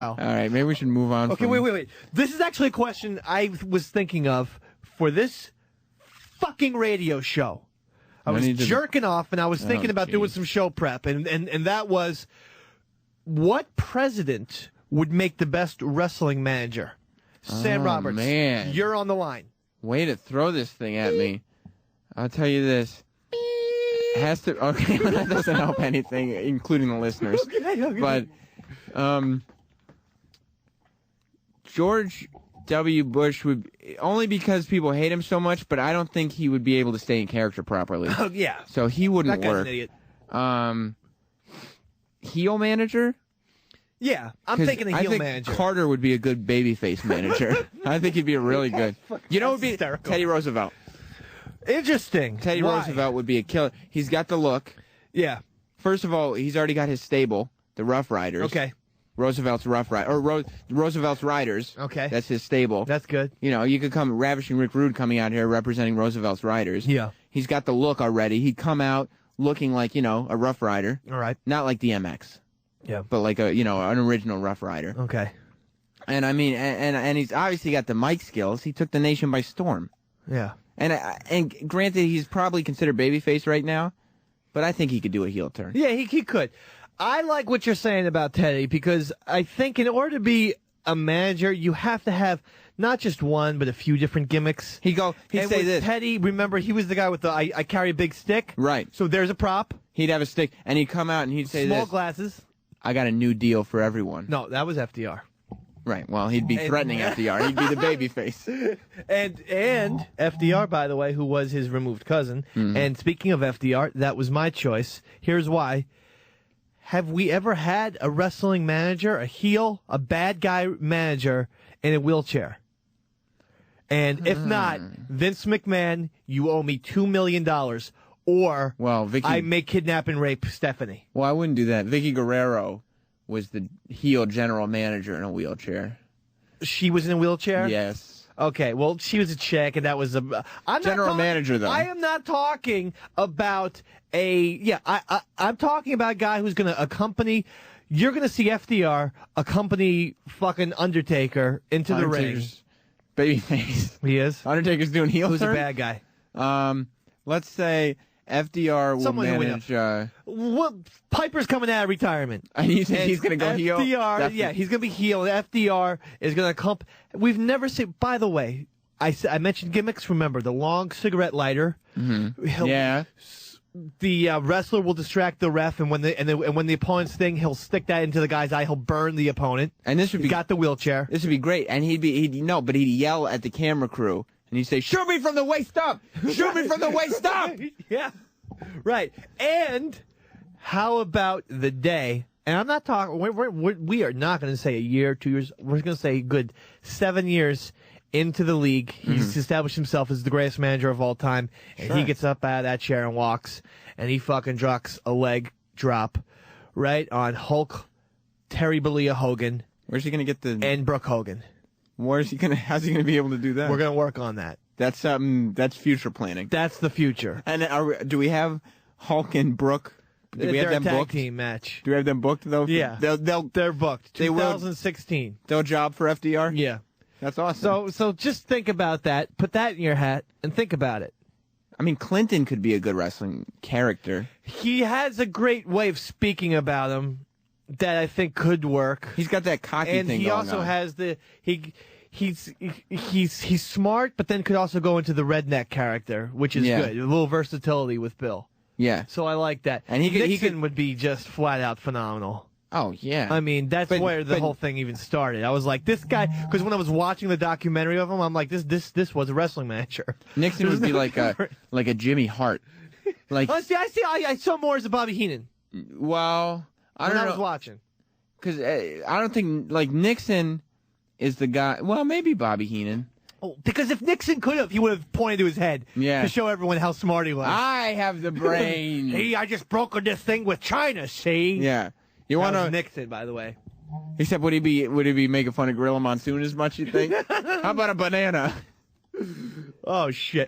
All right, maybe we should move on. Okay, wait. This is actually a question I was thinking of for this fucking radio show. I was jerking off, and I was thinking about doing some show prep, and that was, what president would make the best wrestling manager? Sam Roberts, man. You're on the line. Way to throw this thing at me. I'll tell you this. Has to, okay, well, that doesn't help anything, including the listeners. Okay. But George W. Bush would, only because people hate him so much, but I don't think he would be able to stay in character properly. Oh, yeah. So he wouldn't that guy's work. An idiot. Heel manager? Yeah, I'm thinking a heel manager. Carter would be a good babyface manager. I think he'd be a really good. You know, would be hysterical. Teddy Roosevelt. Interesting. Teddy Roosevelt would be a killer. He's got the look. Yeah. First of all, he's already got his stable, the Rough Riders. Okay. Roosevelt's Rough Riders, or Roosevelt's Riders. Okay. That's his stable. That's good. You know, you could come Ravishing Rick Rude coming out here representing Roosevelt's Riders. Yeah. He's got the look already. He'd come out looking like, you know, a Rough Rider. All right. Not like DMX. Yeah. But like a, you know, an original Rough Rider. Okay. And I mean, and he's obviously got the mic skills. He took the nation by storm. Yeah. And granted, he's probably considered babyface right now, but I think he could do a heel turn. Yeah, he could. I like what you're saying about Teddy, because I think in order to be a manager, you have to have not just one, but a few different gimmicks. He'd say this. Teddy, remember, he was the guy with the I carry a big stick. Right. So there's a prop. He'd have a stick, and he'd come out and he'd say Small this. glasses. I got a new deal for everyone. No, that was FDR. Right. Well, he'd be threatening FDR. He'd be the baby face. And FDR, by the way, who was his removed cousin. Mm-hmm. And speaking of FDR, that was my choice. Here's why. Have we ever had a wrestling manager, a heel, a bad guy manager in a wheelchair? And if not, Vince McMahon, you owe me $2 million. Or I may kidnap and rape Stephanie. Well, I wouldn't do that. Vicky Guerrero was the heel general manager in a wheelchair. She was in a wheelchair? Yes. Okay, well, she was a chick, and that was a... general manager, though. I am not talking about I'm talking about a guy who's going to accompany... You're going to see FDR accompany fucking Undertaker into the ring. Babyface. He is? Undertaker's doing heel Who's turn? a bad guy? Let's say FDR will manage... Well, Piper's coming out of retirement. And you think he's going to go heel? FDR, yeah, he's going to be heel. FDR is going to come... We've never seen... By the way, I mentioned gimmicks. Remember, the long cigarette lighter. Mm-hmm. Yeah. The wrestler will distract the ref, and when the opponent's thing, he'll stick that into the guy's eye. He'll burn the opponent. And this would be... got the wheelchair. This would be great. And he'd yell at the camera crew. And he'd say, "Shoot me from the waist up! Shoot me from the waist up!" Yeah, right. And how about the day? And I'm not talking. We are not going to say a year, 2 years. We're going to say a good 7 years into the league. He's established himself as the greatest manager of all time. And he gets up out of that chair and walks, and he fucking drops a leg drop right on Hulk, Terry Bollea Hogan. Where's he going to get and Brooke Hogan? How's he going to be able to do that? We're going to work on that. That's future planning. That's the future. And do we have Hulk and Brooke? Do we have them booked? They're a booked? tag team match. Do we have them booked though? Yeah, they're booked. 2016. They'll job for FDR. Yeah, that's awesome. So just think about that. Put that in your hat and think about it. I mean, Clinton could be a good wrestling character. He has a great way of speaking about him that I think could work. He's got that cocky thing going on. And he also has he's smart, but then could also go into the redneck character, which is good. A little versatility with Bill. Yeah. So I like that. And Nixon would be just flat out phenomenal. Oh, yeah. I mean, that's where the whole thing even started. I was like, this guy, because when I was watching the documentary of him, I'm like, this was a wrestling manager. Nixon would be like a Jimmy Hart. Like, I saw more as a Bobby Heenan. Well, I don't know. I was watching. Because I don't think, like, Nixon is the guy. Well, maybe Bobby Heenan. Oh, because if Nixon could have, he would have pointed to his head to show everyone how smart he was. I have the brain. Hey, I just brokered this thing with China, see? Yeah. You want to Nixon, by the way. Except would he be making fun of Gorilla Monsoon as much, you think? How about a banana? Oh, shit.